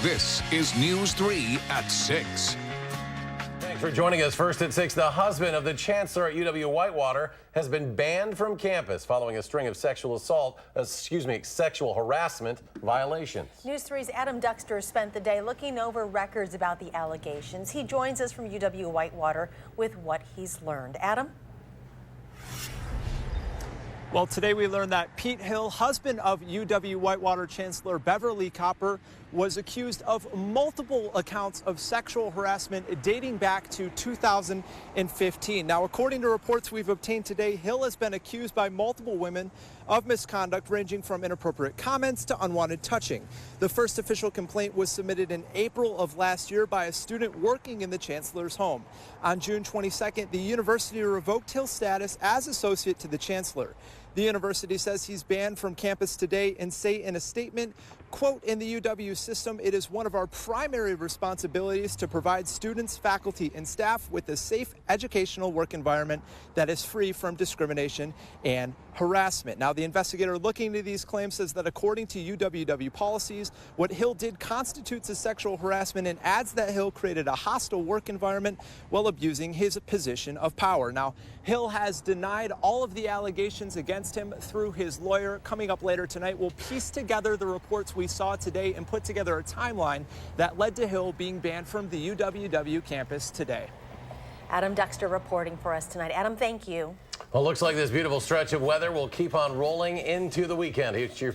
This is News 3 at 6. Thanks for joining us. First at 6, the husband of the chancellor at UW-Whitewater has been banned from campus following a string of sexual harassment violations. News 3's Adam Duxter spent the day looking over records about the allegations. He joins us from UW-Whitewater with what he's learned. Adam? Well, today we learned that Pete Hill, husband of UW-Whitewater Chancellor Beverly Copper, was accused of multiple accounts of sexual harassment dating back to 2015. Now, according to reports we've obtained today, Hill has been accused by multiple women of misconduct ranging from inappropriate comments to unwanted touching. The first official complaint was submitted in April of last year by a student working in the chancellor's home. On June 22nd, the university revoked Hill's status as associate to the chancellor. The university says he's banned from campus today and say in a statement, quote, "In the UW system, it is one of our primary responsibilities to provide students, faculty, and staff with a safe educational work environment that is free from discrimination and harassment." Now, the investigator looking into these claims says that according to UWW policies, what Hill did constitutes a sexual harassment and adds that Hill created a hostile work environment while abusing his position of power. Now, Hill has denied all of the allegations against him through his lawyer. Coming up later tonight, we'll piece together the reports we saw today and put together a timeline that led to Hill being banned from the UWW campus today. Adam Duxter reporting for us tonight. Adam, thank you. Well, looks like this beautiful stretch of weather will keep on rolling into the weekend. Here's Chief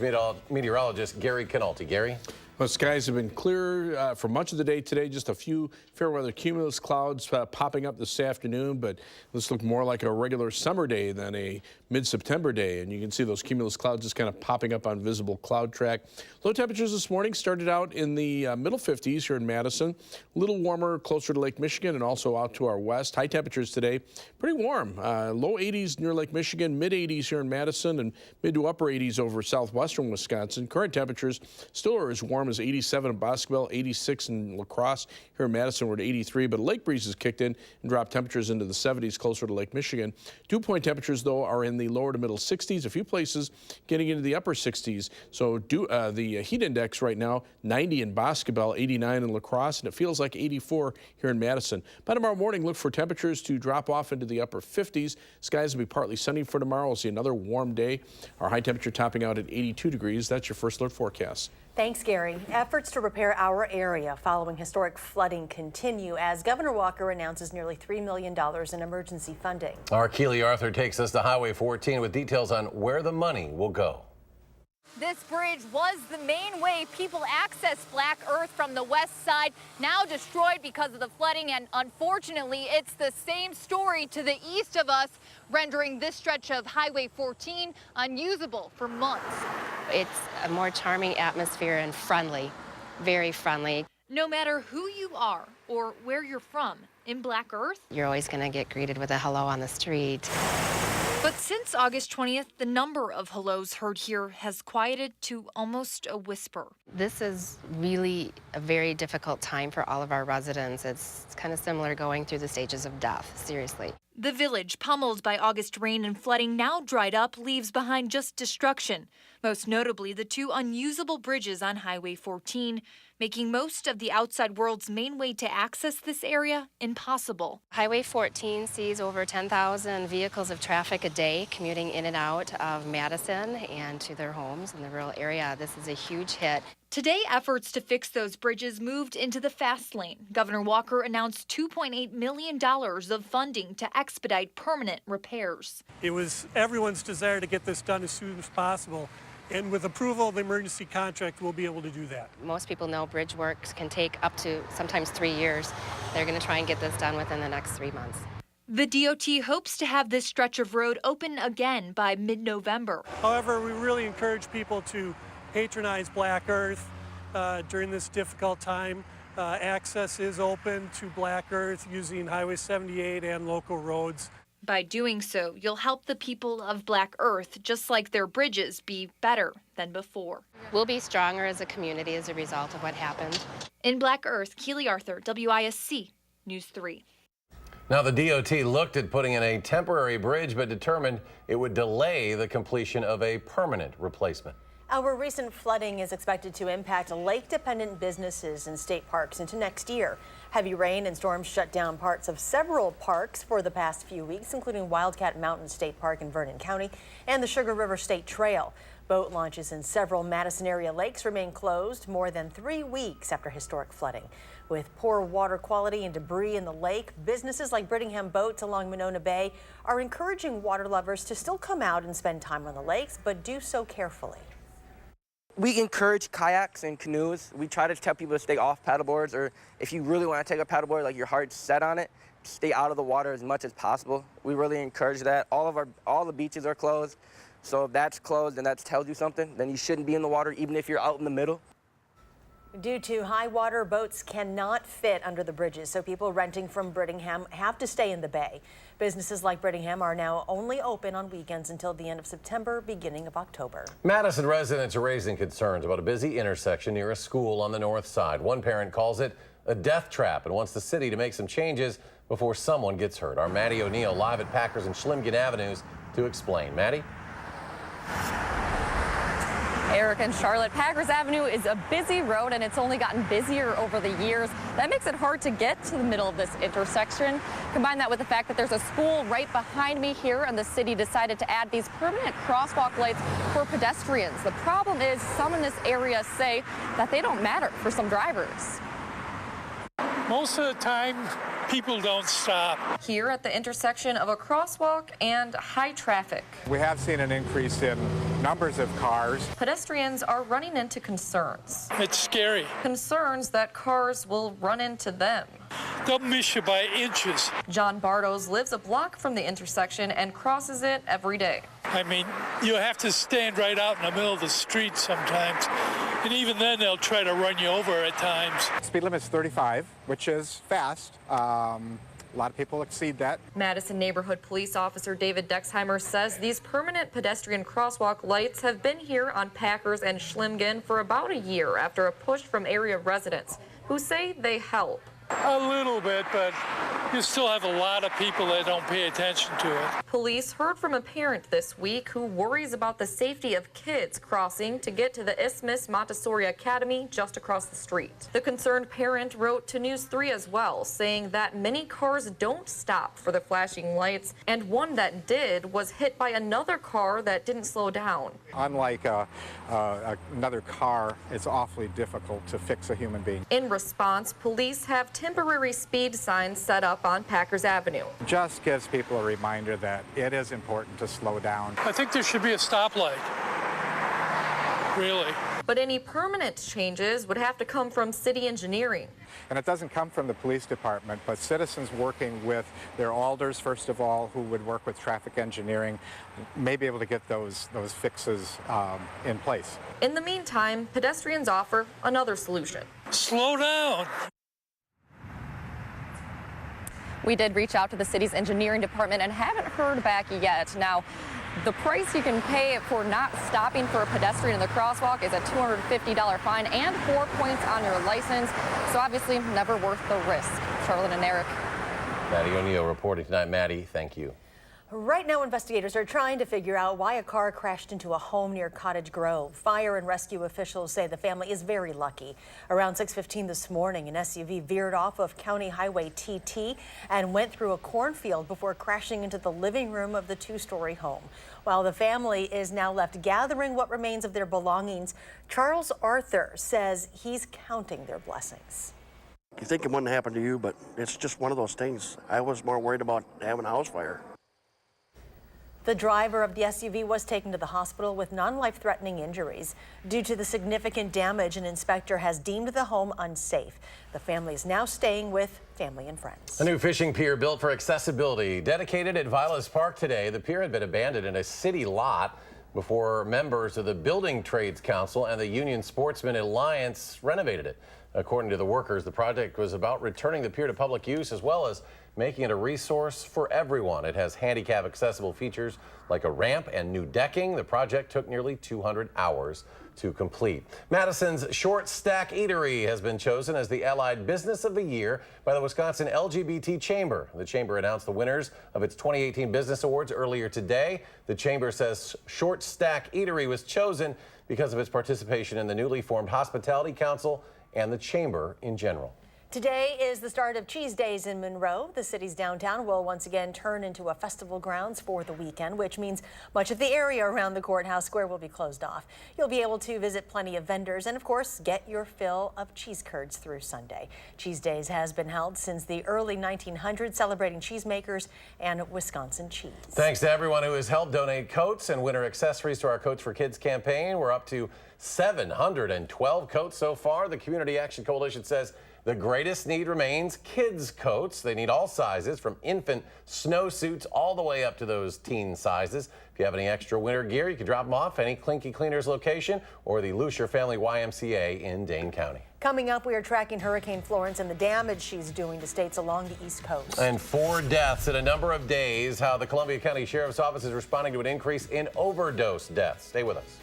Meteorologist Gary Canalti. Gary? Well, skies have been clear for much of the day today. Just a few fair weather cumulus clouds popping up this afternoon, but this looked more like a regular summer day than a mid-September day. And you can see those cumulus clouds just kind of popping up on visible cloud track. Low temperatures this morning started out in the middle 50s here in Madison. A little warmer closer to Lake Michigan and also out to our west. High temperatures today, pretty warm. Low 80s near Lake Michigan, mid 80s here in Madison, and mid to upper 80s over southwestern Wisconsin. Current temperatures still are as warm as 87 in Bosqueville, 86 in La Crosse. Here in Madison, we're at 83, but lake breezes kicked in and dropped temperatures into the 70s closer to Lake Michigan. Dew point temperatures, though, are in the lower to middle 60s. A few places getting into the upper 60s. So the heat index right now, 90 in Bosqueville, 89 in La Crosse, and it feels like 84 here in Madison. By tomorrow morning, look for temperatures to drop off into the upper 50s. Skies will be partly sunny for tomorrow. We'll see another warm day. Our high temperature topping out at 82 degrees. That's your first alert forecast. Thanks, Gary. Efforts to repair our area following historic flooding continue as Governor Walker announces nearly $3 million in emergency funding. Our Keely Arthur takes us to Highway 14 with details on where the money will go. This bridge was the main way people accessed Black Earth from the west side, now destroyed because of the flooding, and unfortunately, it's the same story to the east of us, rendering this stretch of Highway 14 unusable for months. It's a more charming atmosphere and friendly, very friendly. No matter who you are or where you're from, in Black Earth, You're always going to get greeted with a hello on the street. But since August 20th, the number of hellos heard here has quieted to almost a whisper. This is really a very difficult time for all of our residents. It's kind of similar going through the stages of death, seriously. The village, pummeled by August rain and flooding, now dried up, leaves behind just destruction. Most notably, the two unusable bridges on Highway 14, making most of the outside world's main way to access this area impossible. Highway 14 sees over 10,000 vehicles of traffic a day commuting in and out of Madison and to their homes in the rural area. This is a huge hit. Today, efforts to fix those bridges moved into the fast lane. Governor Walker announced $2.8 million of funding to expedite permanent repairs. It was everyone's desire to get this done as soon as possible. And with approval of the emergency contract, we'll be able to do that. Most people know bridge works can take up to sometimes 3 years. They're going to try and get this done within the next 3 months. The DOT hopes to have this stretch of road open again by mid-November. However, we really encourage people to patronize Black Earth during this difficult time. Access is open to Black Earth using Highway 78 and local roads. By doing so, you'll help the people of Black Earth, just like their bridges, be better than before. We'll be stronger as a community as a result of what happened. In Black Earth, Keely Arthur, WISC News 3. Now, the DOT looked at putting in a temporary bridge, but determined it would delay the completion of a permanent replacement. Our recent flooding is expected to impact lake-dependent businesses and state parks into next year. Heavy rain and storms shut down parts of several parks for the past few weeks, including Wildcat Mountain State Park in Vernon County and the Sugar River State Trail. Boat launches in several Madison area lakes remain closed more than 3 weeks after historic flooding. With poor water quality and debris in the lake, businesses like Brittingham Boats along Monona Bay are encouraging water lovers to still come out and spend time on the lakes, but do so carefully. We encourage kayaks and canoes. We try to tell people to stay off paddleboards, or if you really want to take a paddleboard, like your heart's set on it, stay out of the water as much as possible. We really encourage that. All the beaches are closed, so if that's closed and that tells you something, then you shouldn't be in the water, even if you're out in the middle. Due to high water, boats cannot fit under the bridges, so people renting from Brittingham have to stay in the bay. Businesses like Brittingham are now only open on weekends until the end of September, beginning of October. Madison residents are raising concerns about a busy intersection near a school on the north side. One parent calls it a death trap and wants the city to make some changes before someone gets hurt. Our Maddie O'Neill live at Packers and Schlimgen Avenues to explain. Maddie? Eric and Charlotte, Packers Avenue is a busy road, and it's only gotten busier over the years. That makes it hard to get to the middle of this intersection. Combine that with the fact that there's a school right behind me here, and the city decided to add these permanent crosswalk lights for pedestrians. The problem is some in this area say that they don't matter for some drivers. Most of the time, people don't stop. Here at the intersection of a crosswalk and high traffic, we have seen an increase in numbers of cars. Pedestrians are running into concerns. It's scary. Concerns that cars will run into them. They'll miss you by inches. John Bardos lives a block from the intersection and crosses it every day. I mean, you have to stand right out in the middle of the street sometimes. And even then, they'll try to run you over at times. Speed limit is 35, which is fast. A lot of people exceed that. Madison Neighborhood Police Officer David Dexheimer says these permanent pedestrian crosswalk lights have been here on Packers and Schlimgen for about a year after a push from area residents who say they help. A little bit, but you still have a lot of people that don't pay attention to it. Police heard from a parent this week who worries about the safety of kids crossing to get to the Isthmus Montessori Academy just across the street. The concerned parent wrote to News 3 as well, saying that many cars don't stop for the flashing lights, and one that did was hit by another car that didn't slow down. Unlike another car, it's awfully difficult to fix a human being. In response, police have temporary speed signs set up on Packers Avenue. Just gives people a reminder that it is important to slow down. I think there should be a stoplight. Really. But any permanent changes would have to come from city engineering. And it doesn't come from the police department, but citizens working with their alders, first of all, who would work with traffic engineering, may be able to get those fixes in place. In the meantime, pedestrians offer another solution. Slow down. We did reach out to the city's engineering department and haven't heard back yet. Now, the price you can pay for not stopping for a pedestrian in the crosswalk is a $250 fine and 4 points on your license. So obviously never worth the risk. Charlotte and Eric. Maddie O'Neill reporting tonight. Maddie, thank you. Right now, investigators are trying to figure out why a car crashed into a home near Cottage Grove. Fire and rescue officials say the family is very lucky. Around 6:15 this morning, an SUV veered off of County Highway TT and went through a cornfield before crashing into the living room of the two-story home. While the family is now left gathering what remains of their belongings, Charles Arthur says he's counting their blessings. You think it wouldn't happen to you, but it's just one of those things. I was more worried about having a house fire. The driver of the SUV was taken to the hospital with non-life-threatening injuries. Due to the significant damage, an inspector has deemed the home unsafe. The family is now staying with family and friends. A new fishing pier built for accessibility dedicated at Vilas Park today. The pier had been abandoned in a city lot before members of the Building Trades Council and the Union Sportsman Alliance renovated it. According to the workers, the project was about returning the pier to public use as well as making it a resource for everyone. It has handicap accessible features like a ramp and new decking. The project took nearly 200 hours to complete. Madison's Short Stack Eatery has been chosen as the Allied Business of the Year by the Wisconsin LGBT Chamber. The Chamber announced the winners of its 2018 Business Awards earlier today. The Chamber says Short Stack Eatery was chosen because of its participation in the newly formed Hospitality Council and the Chamber in general. Today is the start of Cheese Days in Monroe. The city's downtown will once again turn into a festival grounds for the weekend, which means much of the area around the courthouse square will be closed off. You'll be able to visit plenty of vendors and, of course, get your fill of cheese curds through Sunday. Cheese Days has been held since the early 1900s, celebrating cheesemakers and Wisconsin cheese. Thanks to everyone who has helped donate coats and winter accessories to our Coats for Kids campaign. We're up to 712 coats so far. The Community Action Coalition says the greatest need remains kids' coats. They need all sizes, from infant snowsuits all the way up to those teen sizes. If you have any extra winter gear, you can drop them off any Clinky Cleaners location or the Lucier Family YMCA in Dane County. Coming up, we are tracking Hurricane Florence and the damage she's doing to states along the East Coast. And 4 deaths in a number of days. How the Columbia County Sheriff's Office is responding to an increase in overdose deaths. Stay with us.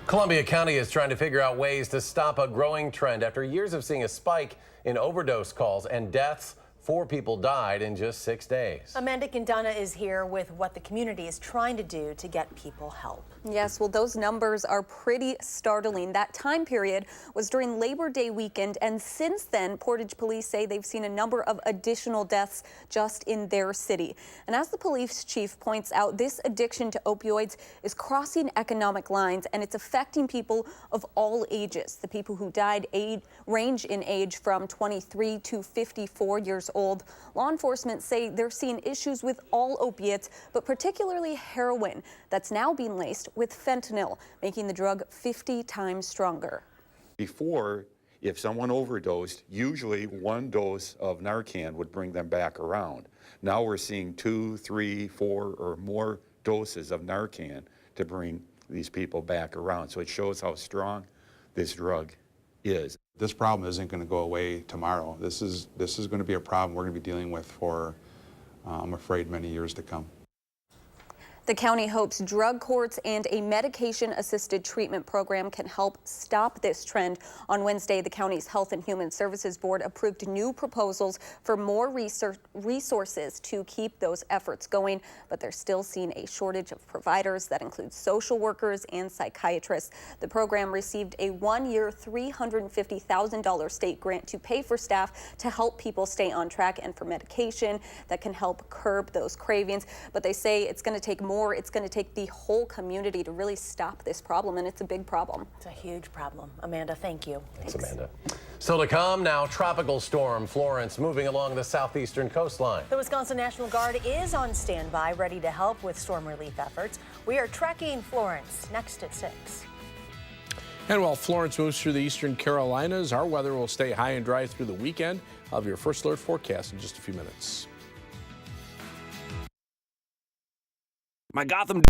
Columbia County is trying to figure out ways to stop a growing trend. After years of seeing a spike in overdose calls and deaths, 4 people died in just 6 days. Amanda Quintana is here with what the community is trying to do to get people help. Yes, well, those numbers are pretty startling. That time period was during Labor Day weekend, and since then, Portage police say they've seen a number of additional deaths just in their city. And as the police chief points out, this addiction to opioids is crossing economic lines, and it's affecting people of all ages. The people who died range in age from 23 to 54 years old. Law enforcement say they're seeing issues with all opiates, but particularly heroin, that's now being laced with fentanyl, making the drug 50 times stronger. Before, if someone overdosed, usually 1 dose of Narcan would bring them back around. Now we're seeing 2, 3, 4 or more doses of Narcan to bring these people back around. So it shows how strong this drug is. This problem isn't going to go away tomorrow. This is going to be a problem we're going to be dealing with for, I'm afraid, many years to come. The county hopes drug courts and a medication-assisted treatment program can help stop this trend. On Wednesday, the county's Health and Human Services Board approved new proposals for more resources to keep those efforts going, but they're still seeing a shortage of providers. That includes social workers and psychiatrists. The program received a one-year $350,000 state grant to pay for staff to help people stay on track and for medication that can help curb those cravings. But they say it's going to take more. It's going to take the whole community to really stop this problem, and it's a big problem. It's a huge problem. Amanda, thank you. Thanks, Amanda. Still to come now, tropical storm Florence moving along the southeastern coastline. The Wisconsin National Guard is on standby, ready to help with storm relief efforts. We are tracking Florence next at 6. And while Florence moves through the eastern Carolinas, our weather will stay high and dry through the weekend. I'll have your first alert forecast in just a few minutes. My Gotham.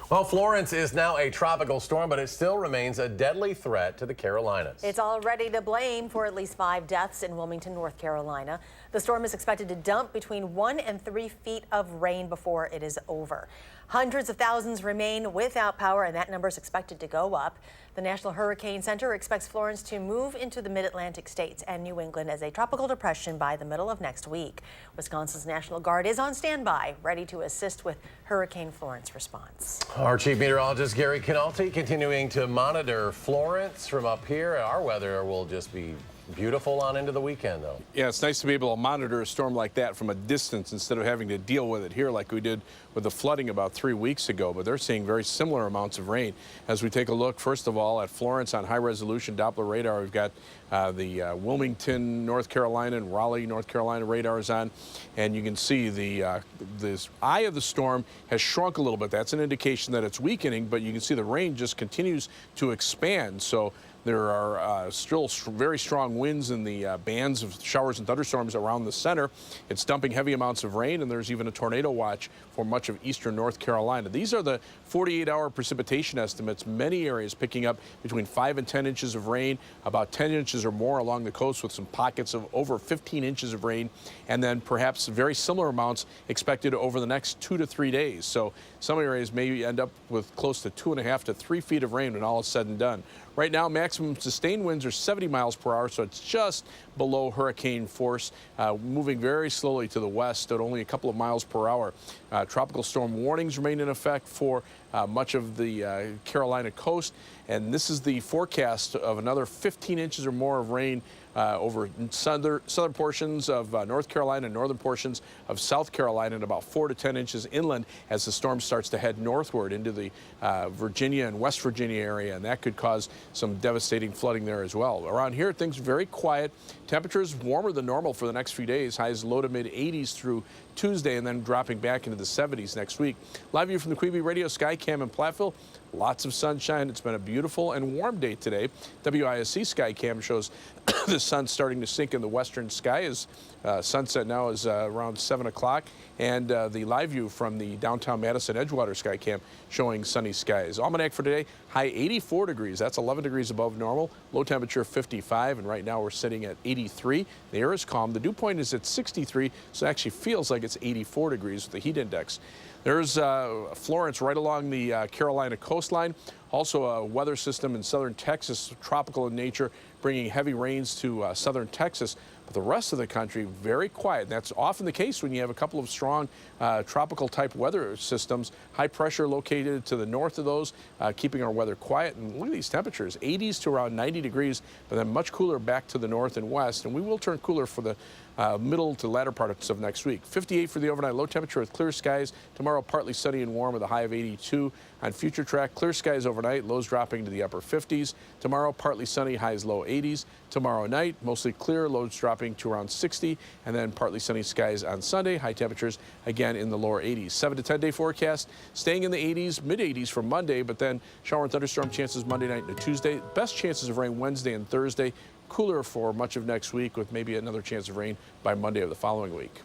Well, Florence is now a tropical storm, but it still remains a deadly threat to the Carolinas. It's already to blame for at least 5 deaths in Wilmington, North Carolina. The storm is expected to dump between 1 and 3 feet of rain before it is over. Hundreds of thousands remain without power, and that number is expected to go up. The National Hurricane Center expects Florence to move into the mid-Atlantic states and New England as a tropical depression by the middle of next week. Wisconsin's National Guard is on standby, ready to assist with Hurricane Florence response. Our Chief Meteorologist Gary Canalti continuing to monitor Florence from up here. Our weather will just be beautiful on into the weekend, though. Yeah, it's nice to be able to monitor a storm like that from a distance instead of having to deal with it here like we did with the flooding about 3 weeks ago. But they're seeing very similar amounts of rain. As we take a look, first of all, at Florence on high-resolution Doppler radar, we've got the Wilmington, North Carolina, and Raleigh, North Carolina radars on. And you can see this eye of the storm has shrunk a little bit. That's an indication that it's weakening, but you can see the rain just continues to expand. So There are still very strong winds in the bands of showers and thunderstorms around the center. It's dumping heavy amounts of rain, and there's even a tornado watch for much of eastern North Carolina. These are the 48-hour precipitation estimates. Many areas picking up between 5 and 10 inches of rain, about 10 inches or more along the coast with some pockets of over 15 inches of rain, and then perhaps very similar amounts expected over the next 2 to 3 days. So some areas may end up with close to 2.5 to 3 feet of rain when all is said and done. Right now, maximum sustained winds are 70 miles per hour, so it's just below hurricane force, moving very slowly to the west at only a couple of miles per hour. Tropical storm warnings remain in effect for much of the Carolina coast, and this is the forecast of another 15 inches or more of rain over southern portions of North Carolina and northern portions of South Carolina, and about 4 to 10 inches inland as the storm starts to head northward into the Virginia and West Virginia area, and that could cause some devastating flooding there as well. Around here, things very quiet. Temperatures warmer than normal for the next few days. Highs low to mid 80s through Tuesday, and then dropping back into the 70s next week. Live view from the Quebe Radio Skycam in Platteville. Lots of sunshine. It's been a beautiful and warm day today. WISC Skycam shows the sun starting to sink in the western sky as sunset now is around 7 o'clock. And the live view from the downtown Madison Edgewater Skycam showing sunny skies. Almanac for today, high 84 degrees. That's 11 degrees above normal. Low temperature 55, and right now we're sitting at 83. The air is calm. The dew point is at 63, so it actually feels like it's 84 degrees with the heat index. There's Florence right along the Carolina coastline. Also a weather system in southern Texas, tropical in nature, bringing heavy rains to southern Texas. But the rest of the country, very quiet. That's often the case when you have a couple of strong tropical type weather systems. High pressure located to the north of those, keeping our weather quiet. And look at these temperatures, 80s to around 90 degrees, but then much cooler back to the north and west. And we will turn cooler for the middle to latter parts of next week. 58 for the overnight low temperature with clear skies. Tomorrow, partly sunny and warm with a high of 82. On future track, clear skies overnight, lows dropping to the upper 50s. Tomorrow, partly sunny, highs low 80s. Tomorrow night, mostly clear, lows dropping to around 60. And then partly sunny skies on Sunday. High temperatures again in the lower 80s. 7 to 10 day forecast, staying in the 80s, mid 80s for Monday, but then shower and thunderstorm chances Monday night and Tuesday. Best chances of rain Wednesday and Thursday. Cooler for much of next week with maybe another chance of rain by Monday of the following week.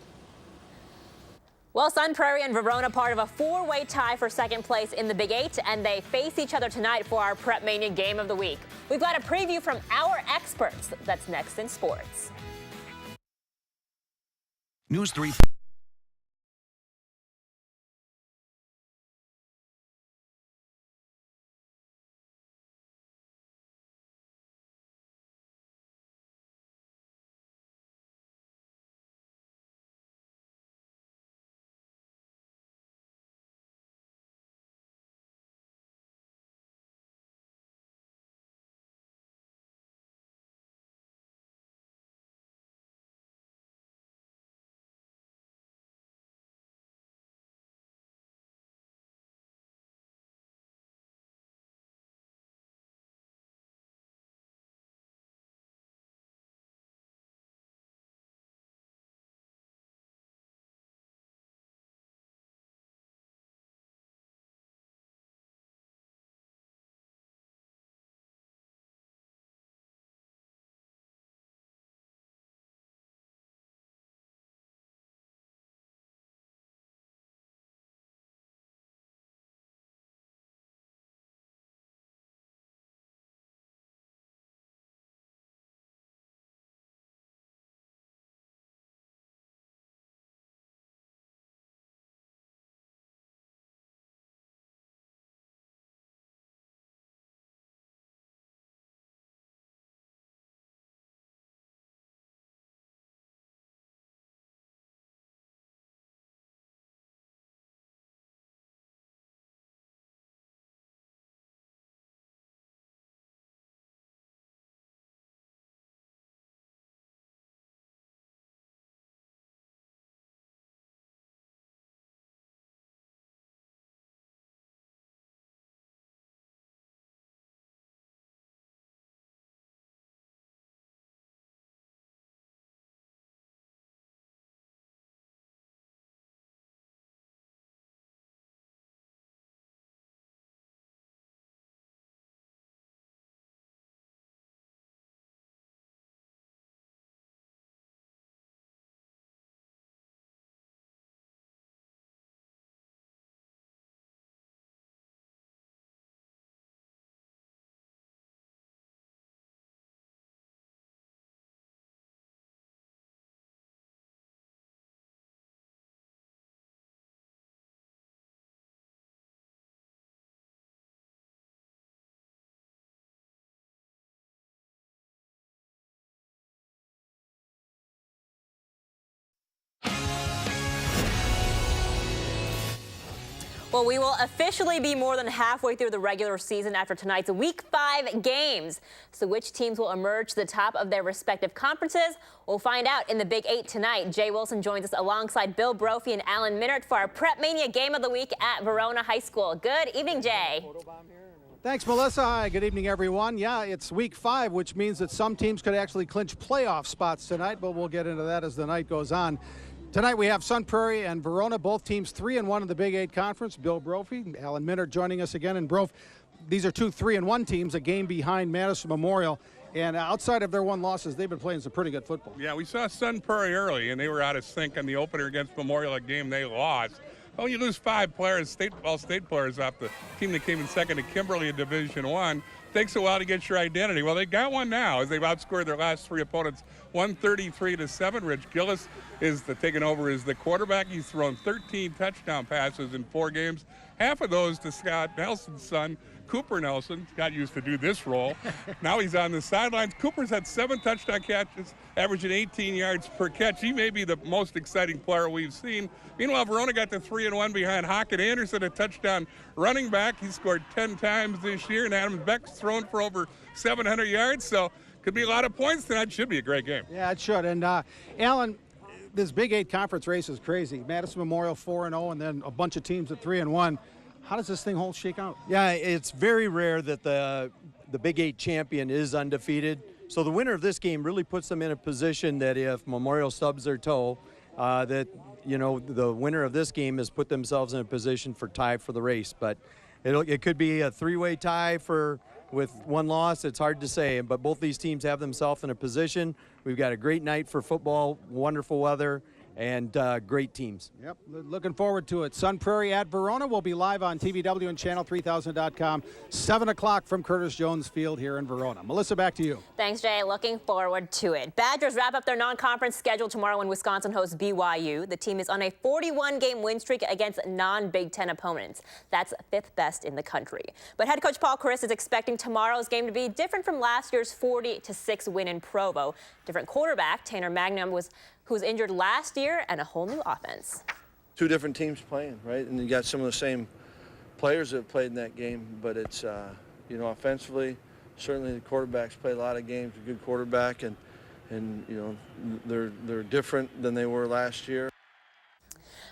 Well, Sun Prairie and Verona part of a four-way tie for second place in the Big 8, and they face each other tonight for our Prep Mania Game of the Week. We've got a preview from our experts. That's next in sports. News 3. Well, we will officially be more than halfway through the regular season after tonight's Week 5 games. So which teams will emerge to the top of their respective conferences? We'll find out in the Big 8 tonight. Jay Wilson joins us alongside Bill Brophy and Alan Minert for our Prep Mania Game of the Week at Verona High School. Good evening, Jay. Thanks, Melissa. Hi, good evening, everyone. Yeah, it's Week 5, which means that some teams could actually clinch playoff spots tonight, but we'll get into that as the night goes on. Tonight we have Sun Prairie and Verona, both teams 3-1 in the Big 8 Conference. Bill Brophy, Alan Minert joining us again. And Brophy, these are two 3-1 teams, a game behind Madison Memorial. And outside of their one losses, they've been playing some pretty good football. Yeah, we saw Sun Prairie early, and they were out of sync in the opener against Memorial, a game they lost. Oh, you lose 5 players, all state players off the team that came in second to Kimberly in Division I. Takes a while to get your identity. Well, they got one now as they've outscored their last 3 opponents 133-7. Rich Gillis is taking over as the quarterback. He's thrown 13 touchdown passes in 4 games. Half of those to Scott Nelson's son, Cooper Nelson. Got used to do this role. Now he's on the sidelines. Cooper's had 7 touchdown catches, averaging 18 yards per catch. He may be the most exciting player we've seen. Meanwhile, Verona got the 3-1 behind Hockett Anderson, a touchdown running back. He scored 10 times this year, and Adam Beck's thrown for over 700 yards. So could be a lot of points tonight. Should be a great game. Yeah, it should. And Alan, this Big 8 conference race is crazy. Madison Memorial 4-0, and then a bunch of teams at 3-1. How does this thing whole shake out? Yeah, it's very rare that the Big 8 champion is undefeated. So the winner of this game really puts them in a position that if Memorial stubs their toe, that, you know, the winner of this game has put themselves in a position for tie for the race. But it could be a 3-way tie with one loss. It's hard to say, but both these teams have themselves in a position. We've got a great night for football, wonderful weather, and great teams. Yep, looking forward to it. Sun Prairie at Verona will be live on TVW and Channel3000.com, 7 o'clock from Curtis Jones Field here in Verona. Melissa, back to you. Thanks, Jay. Looking forward to it. Badgers wrap up their non-conference schedule tomorrow when Wisconsin hosts BYU. The team is on a 41-game win streak against non-Big Ten opponents. That's 5th best in the country. But head coach Paul Chris is expecting tomorrow's game to be different from last year's 40-6 win in Provo. Different quarterback, Tanner Magnum, who was injured last year, and a whole new offense. 2 different teams playing, right? And you got some of the same players that have played in that game, but it's, you know, offensively, certainly the quarterbacks play a lot of games, a good quarterback, and you know, they're different than they were last year.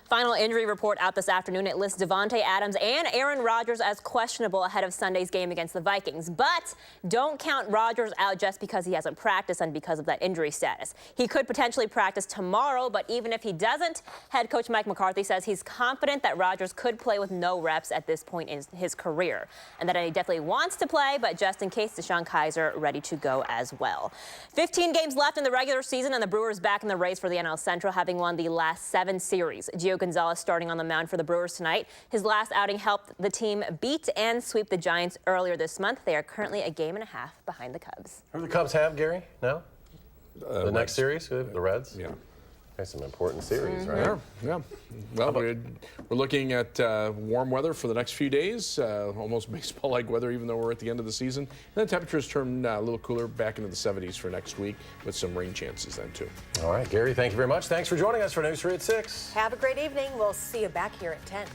Final injury report out this afternoon. It lists Devontae Adams and Aaron Rodgers as questionable ahead of Sunday's game against the Vikings. But don't count Rodgers out just because he hasn't practiced and because of that injury status. He could potentially practice tomorrow, but even if he doesn't, head coach Mike McCarthy says he's confident that Rodgers could play with no reps at this point in his career, and that he definitely wants to play, but just in case, Deshaun Kaiser ready to go as well. 15 games left in the regular season, and the Brewers back in the race for the NL Central, having won the last 7 series. Gio Gonzalez starting on the mound for the Brewers tonight. His last outing helped the team beat and sweep the Giants earlier this month. They are currently a game and a half behind the Cubs. Who do the Cubs have, Gary? No? The next series? The Reds? Yeah. That's an important series, right? Yeah. Well, we're looking at warm weather for the next few days, almost baseball-like weather, even though we're at the end of the season. And then temperatures turn a little cooler, back into the 70s for next week, with some rain chances then, too. All right, Gary, thank you very much. Thanks for joining us for News 3 at 6. Have a great evening. We'll see you back here at 10.